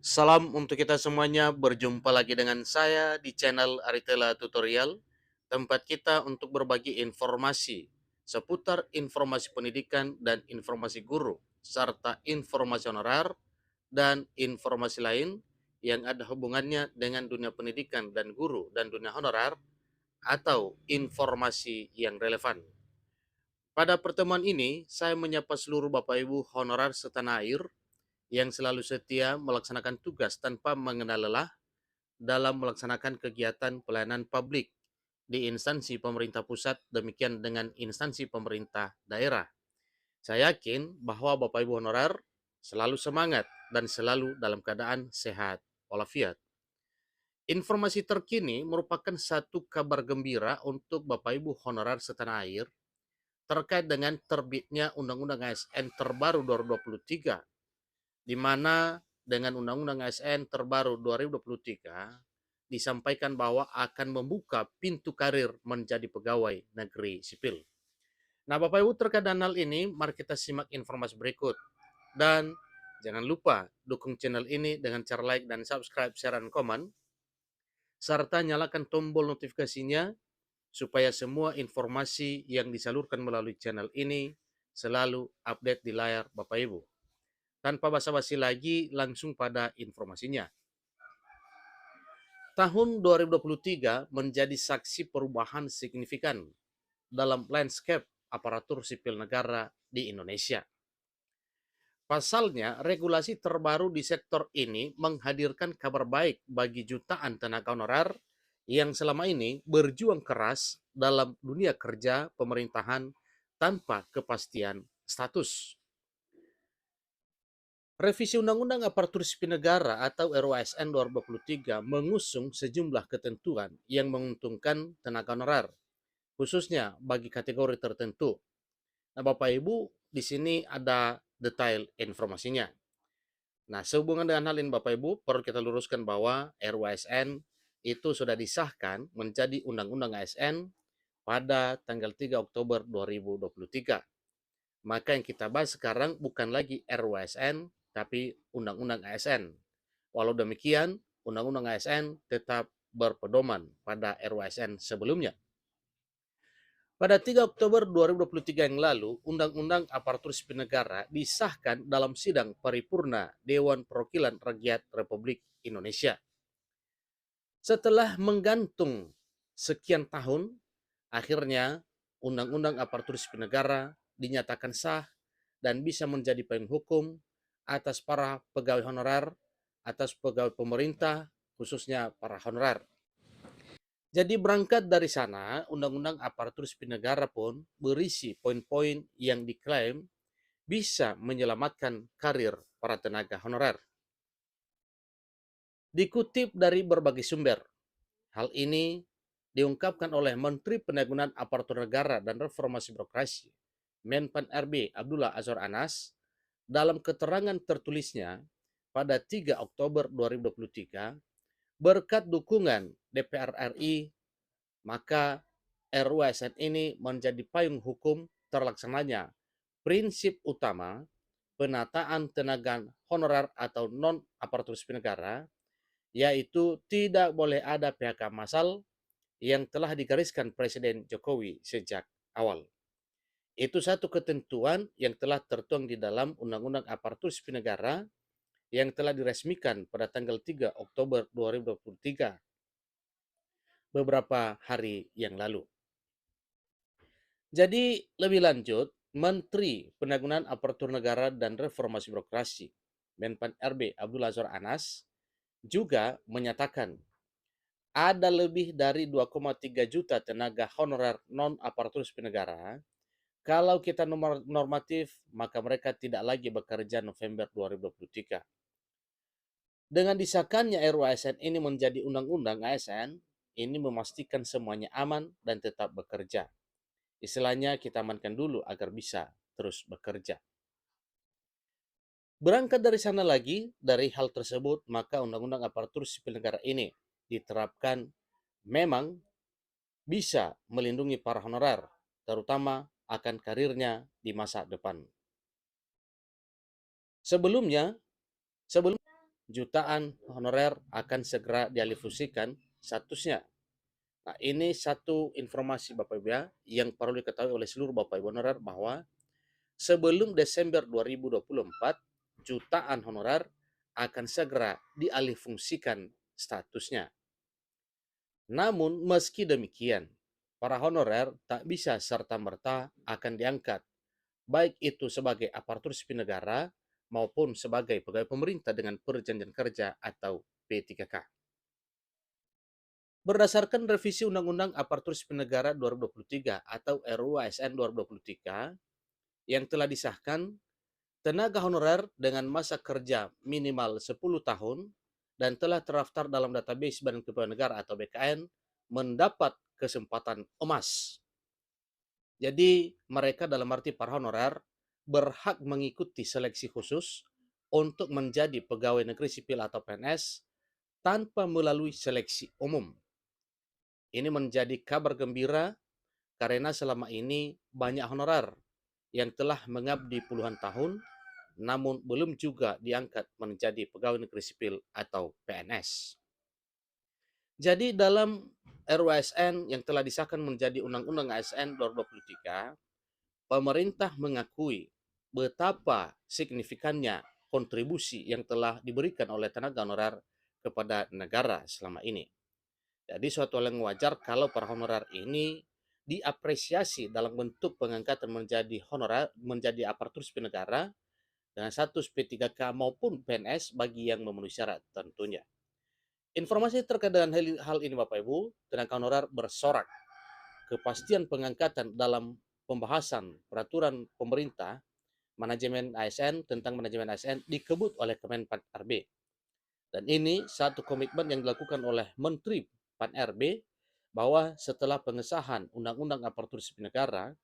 Salam untuk kita semuanya, berjumpa lagi dengan saya di channel Aritela Tutorial, tempat kita untuk berbagi informasi seputar informasi pendidikan dan informasi guru, serta informasi honorer dan informasi lain yang ada hubungannya dengan dunia pendidikan dan guru dan dunia honorer atau informasi yang relevan. Pada pertemuan ini, saya menyapa seluruh Bapak Ibu honorer setanah air yang selalu setia melaksanakan tugas tanpa mengenal lelah dalam melaksanakan kegiatan pelayanan publik di instansi pemerintah pusat, demikian dengan instansi pemerintah daerah. Saya yakin bahwa Bapak Ibu honorer selalu semangat dan selalu dalam keadaan sehat walafiat. Informasi terkini merupakan satu kabar gembira untuk Bapak Ibu honorer setanah air terkait dengan terbitnya Undang-Undang ASN terbaru 2023, di mana dengan Undang-Undang ASN terbaru 2023 disampaikan bahwa akan membuka pintu karir menjadi pegawai negeri sipil. Nah, Bapak Ibu, terkait dengan hal ini, mari kita simak informasi berikut. Dan jangan lupa dukung channel ini dengan cara like dan subscribe, share, dan komen, serta nyalakan tombol notifikasinya supaya semua informasi yang disalurkan melalui channel ini selalu update di layar Bapak Ibu. Tanpa basa-basi lagi, langsung pada informasinya. Tahun 2023 menjadi saksi perubahan signifikan dalam landscape aparatur sipil negara di Indonesia. Pasalnya, regulasi terbaru di sektor ini menghadirkan kabar baik bagi jutaan tenaga honorer yang selama ini berjuang keras dalam dunia kerja pemerintahan tanpa kepastian status. Revisi Undang-Undang Aparatur Sipil Negara atau RUASN 2023 mengusung sejumlah ketentuan yang menguntungkan tenaga honorer, khususnya bagi kategori tertentu. Nah, Bapak Ibu, di sini ada detail informasinya. Nah, sehubungan dengan hal ini Bapak Ibu, perlu kita luruskan bahwa RUASN itu sudah disahkan menjadi Undang-Undang ASN pada tanggal 3 Oktober 2023. Maka yang kita bahas sekarang bukan lagi RUASN, tapi Undang-Undang ASN. Walau demikian, Undang-Undang ASN tetap berpedoman pada RUASN sebelumnya. Pada 3 Oktober 2023 yang lalu, Undang-Undang Aparatur Sipil Negara disahkan dalam sidang paripurna Dewan Perwakilan Rakyat Republik Indonesia. Setelah menggantung sekian tahun, akhirnya Undang-Undang Aparatur Sipil Negara dinyatakan sah dan bisa menjadi payung hukum atas para pegawai honorer, atas pegawai pemerintah, khususnya para honorer. Jadi berangkat dari sana, Undang-Undang Aparatur Sipil Negara pun berisi poin-poin yang diklaim bisa menyelamatkan karir para tenaga honorer. Dikutip dari berbagai sumber, hal ini diungkapkan oleh Menteri Pendayagunaan Aparatur Negara dan Reformasi Birokrasi, Menpan RB Abdullah Azwar Anas, dalam keterangan tertulisnya pada 3 Oktober 2023, berkat dukungan DPR RI, maka RUASN ini menjadi payung hukum terlaksananya prinsip utama penataan tenaga honorer atau non aparatur sipil negara, yaitu tidak boleh ada PHK massal yang telah digariskan Presiden Jokowi sejak awal. Itu satu ketentuan yang telah tertuang di dalam Undang-Undang Aparatur Sipil Negara yang telah diresmikan pada tanggal 3 Oktober 2023, beberapa hari yang lalu. Jadi lebih lanjut, Menteri Pendayagunaan Aparatur Negara dan Reformasi Birokrasi, Menpan RB Abdullah Azwar Anas, juga menyatakan ada lebih dari 2,3 juta tenaga honorer non aparatur sipil negara. Kalau kita normatif, maka mereka tidak lagi bekerja November 2023. Dengan disahkannya RUASN ini menjadi undang-undang ASN, ini memastikan semuanya aman dan tetap bekerja. Istilahnya kita amankan dulu agar bisa terus bekerja. Berangkat dari sana lagi, dari hal tersebut, maka Undang-Undang Aparatur Sipil Negara ini diterapkan memang bisa melindungi para honorer, terutama akan karirnya di masa depan. Sebelumnya, jutaan honorer akan segera dialihfungsikan statusnya. Nah, ini satu informasi Bapak Ibu ya, yang perlu diketahui oleh seluruh Bapak Ibu honorer bahwa sebelum Desember 2024, jutaan honorer akan segera dialihfungsikan statusnya. Namun, meski demikian, para honorer tak bisa serta-merta akan diangkat, baik itu sebagai aparatur sipil negara maupun sebagai pegawai pemerintah dengan perjanjian kerja atau P3K. Berdasarkan revisi Undang-Undang Aparatur Sipil Negara 2023 atau RUU ASN 2023 yang telah disahkan, tenaga honorer dengan masa kerja minimal 10 tahun dan telah terdaftar dalam database Badan Kepegawaian Negara atau BKN mendapat kesempatan emas. Jadi mereka dalam arti para honorer berhak mengikuti seleksi khusus untuk menjadi pegawai negeri sipil atau PNS tanpa melalui seleksi umum. Ini menjadi kabar gembira karena selama ini banyak honorer yang telah mengabdi puluhan tahun namun belum juga diangkat menjadi pegawai negeri sipil atau PNS. Jadi dalam RUU ASN yang telah disahkan menjadi Undang-Undang ASN 2023, pemerintah mengakui betapa signifikannya kontribusi yang telah diberikan oleh tenaga honorer kepada negara selama ini. Jadi suatu hal yang wajar kalau para honorer ini diapresiasi dalam bentuk pengangkatan menjadi honorer, menjadi aparatur sipil negara dengan status P3K maupun PNS bagi yang memenuhi syarat tentunya. Informasi terkait dengan hal ini Bapak Ibu, tenaga honorer bersorak kepastian pengangkatan dalam pembahasan peraturan pemerintah manajemen ASN tentang manajemen ASN dikebut oleh Kemenpan RB. Dan ini satu komitmen yang dilakukan oleh Menteri Pan RB bahwa setelah pengesahan Undang-Undang Aparatur Sipil Negara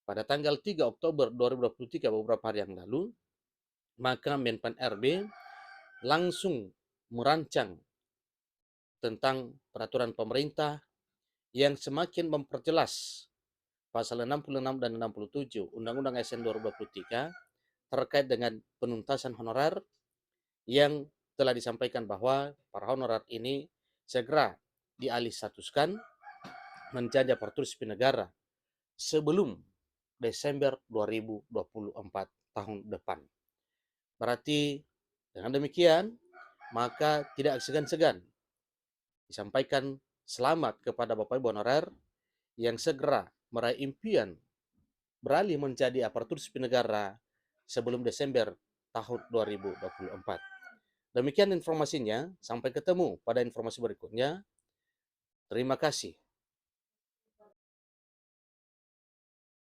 pada tanggal 3 Oktober 2023 beberapa hari yang lalu, maka Menpan RB langsung merancang tentang peraturan pemerintah yang semakin memperjelas pasal 66 dan 67 Undang-Undang ASN 2023 terkait dengan penuntasan honorer yang telah disampaikan bahwa para honorer ini segera dialih statuskan menjadi aparatur sipil negara sebelum Desember 2024 tahun depan. Berarti dengan demikian, maka tidak segan-segan disampaikan selamat kepada Bapak Ibu honorer yang segera meraih impian beralih menjadi aparatur sipil negara sebelum Desember tahun 2024. Demikian informasinya, sampai ketemu pada informasi berikutnya. Terima kasih.